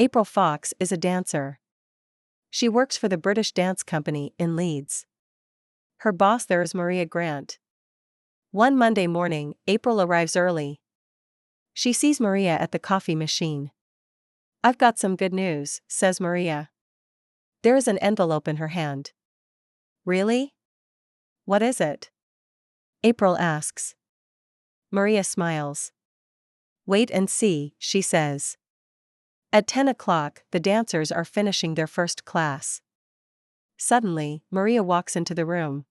April Fox is a dancer. She works for the British Dance Company in Leeds. Her boss there is Maria Grant. One Monday morning, April arrives early. She sees Maria at the coffee machine. "I've got some good news," says Maria. There is an envelope in her hand. "Really? What is it?" April asks. Maria smiles. "Wait and see," she says. At 10 o'clock, the dancers are finishing their first class. Suddenly, Maria walks into the room.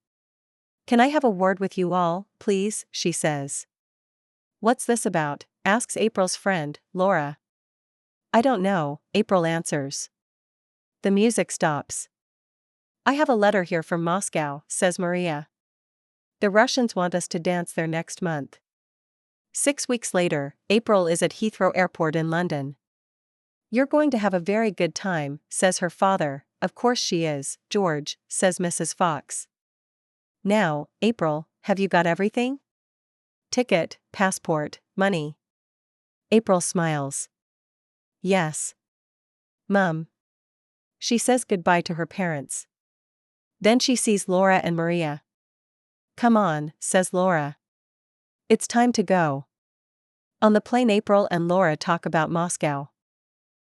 "Can I have a word with you all, please?" she says. "What's this about?" asks April's friend, Laura. "I don't know," April answers. The music stops. "I have a letter here from Moscow," says Maria. "The Russians want us to dance there next month." 6 weeks later, April is at Heathrow Airport in London. "You're going to have a very good time," says her father. "Of course she is, George," says Mrs. Fox. "Now, April, have you got everything? Ticket, passport, money?" April smiles. "Yes. Mum." She says goodbye to her parents. Then she sees Laura and Maria. "Come on," says Laura. "It's time to go." On the plane, April and Laura talk about Moscow.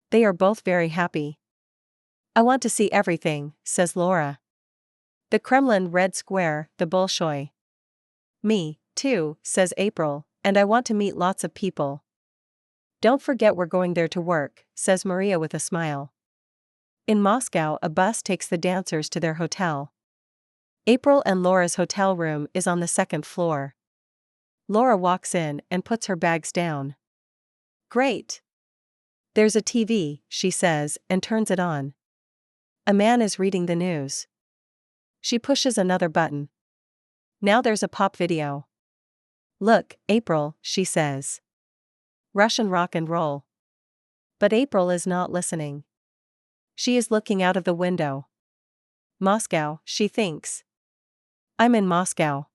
They are both very happy. "I want to see everything," says Laura. "The Kremlin, Red Square, the Bolshoi." "Me, too," says April, "and I want to meet lots of people." "Don't forget we're going there to work," says Maria with a smile. In Moscow, a bus takes the dancers to their hotel. April and Laura's hotel room is on the second floor. Laura walks in and puts her bags down. "Great. There's a TV," she says, and turns it on. A man is reading the news. She pushes another button. Now there's a pop video. "Look, April," she says. "Russian rock and roll." But April is not listening. She is looking out of the window. Moscow, she thinks. "I'm in Moscow."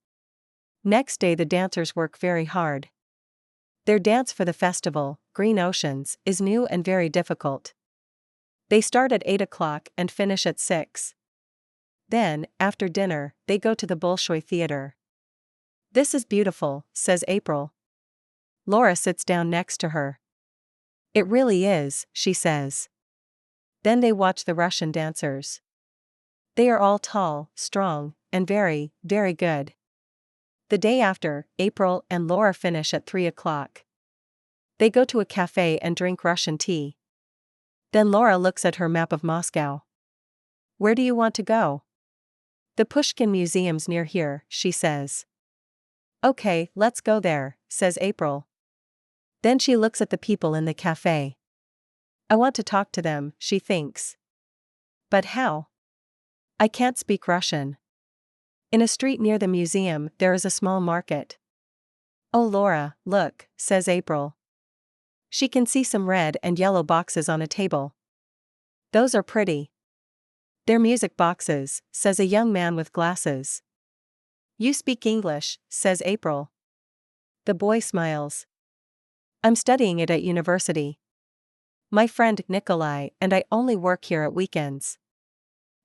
Next day, the dancers work very hard. Their dance for the festival, Green Oceans, is new and very difficult. They start at 8 o'clock and finish at 6. Then, after dinner, they go to the Bolshoi Theater. "This is beautiful," says April. Laura sits down next to her. "It really is," she says. Then they watch the Russian dancers. They are all tall, strong, and very, very good. The day after, April and Laura finish at 3 o'clock. They go to a cafe and drink Russian tea. Then Laura looks at her map of Moscow. "Where do you want to go?" "The Pushkin Museum's near here," she says. "Okay, let's go there," says April. Then she looks at the people in the cafe. "I want to talk to them," she thinks. "But how? I can't speak Russian." In a street near the museum, there is a small market. "Oh, Laura, look," says April. She can see some red and yellow boxes on a table. "Those are pretty." "They're music boxes," says a young man with glasses. "You speak English," says April. The boy smiles. "I'm studying it at university. My friend Nikolai and I only work here at weekends."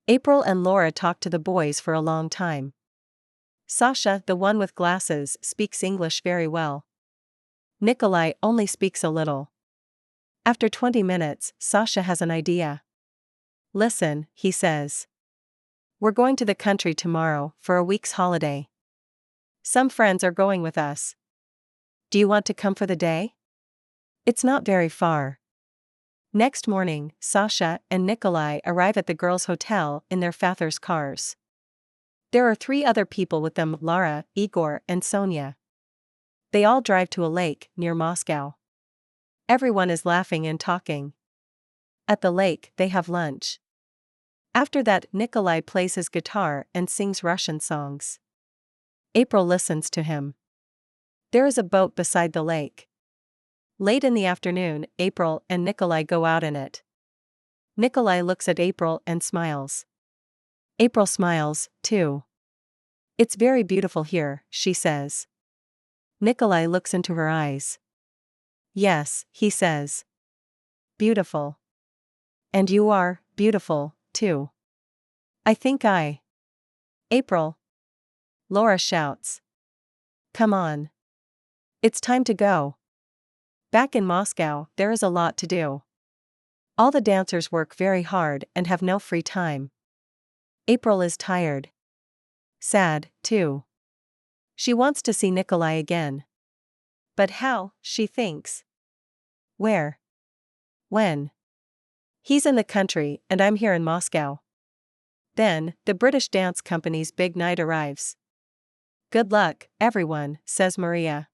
April and Laura talk to the boys for a long time. Sasha, the one with glasses, speaks English very well. Nikolai only speaks a little. After 20 minutes, Sasha has an idea. "Listen," he says. "We're going to the country tomorrow for a week's holiday. Some friends are going with us. Do you want to come for the day? It's not very far." Next morning, Sasha and Nikolai arrive at the girls' hotel in their father's cars. There are 3 other people with them: Lara, Igor, and Sonia. They all drive to a lake near Moscow. Everyone is laughing and talking. At the lake, they have lunch. After that, Nikolai plays his guitar and sings Russian songs. April listens to him. There is a boat beside the lake. Late in the afternoon, April and Nikolai go out in it. Nikolai looks at April and smiles. April smiles, too. "It's very beautiful here," she says. Nikolai looks into her eyes. "Yes," he says. "Beautiful. And you are beautiful, too. I think April. Laura shouts. Come on. It's time to go. Back in Moscow, there is a lot to do. All the dancers work very hard and have no free time. April is tired. Sad, too. She wants to see Nikolai again. But how, she thinks. Where? When? He's in the country and I'm here in Moscow. Then, the British dance company's big night arrives. Good luck, everyone, says Maria.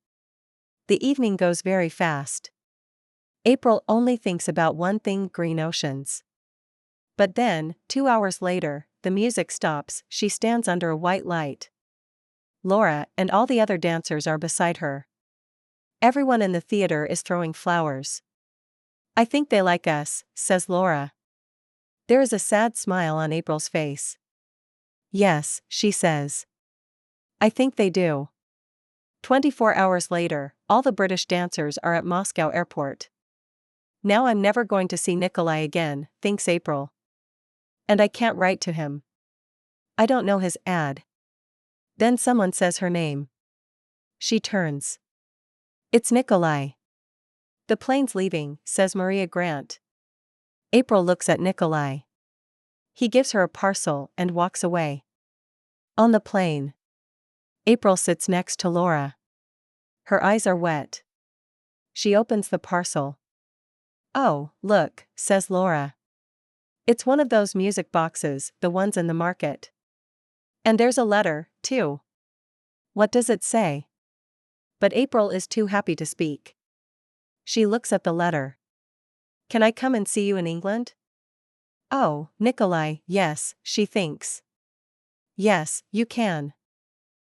The evening goes very fast. April only thinks about one thing: green oceans. But then, 2 hours later, the music stops. She stands under a white light. Laura and all the other dancers are beside her. Everyone in the theater is throwing flowers. I think they like us, says Laura. There is a sad smile on April's face. Yes, she says. I think they do. 24 hours later, all the British dancers are at Moscow airport. Now I'm never going to see Nikolai again, thinks April. And I can't write to him. I don't know his ad. Then someone says her name. She turns. It's Nikolai. The plane's leaving, says Maria Grant. April looks at Nikolai. He gives her a parcel and walks away. On the plane, April sits next to Laura. Her eyes are wet. She opens the parcel. Oh, look, says Laura. It's one of those music boxes, the ones in the market. And there's a letter, too. What does it say? But April is too happy to speak. She looks at the letter. Can I come and see you in England? Oh, Nikolai, yes, she thinks. Yes, you can.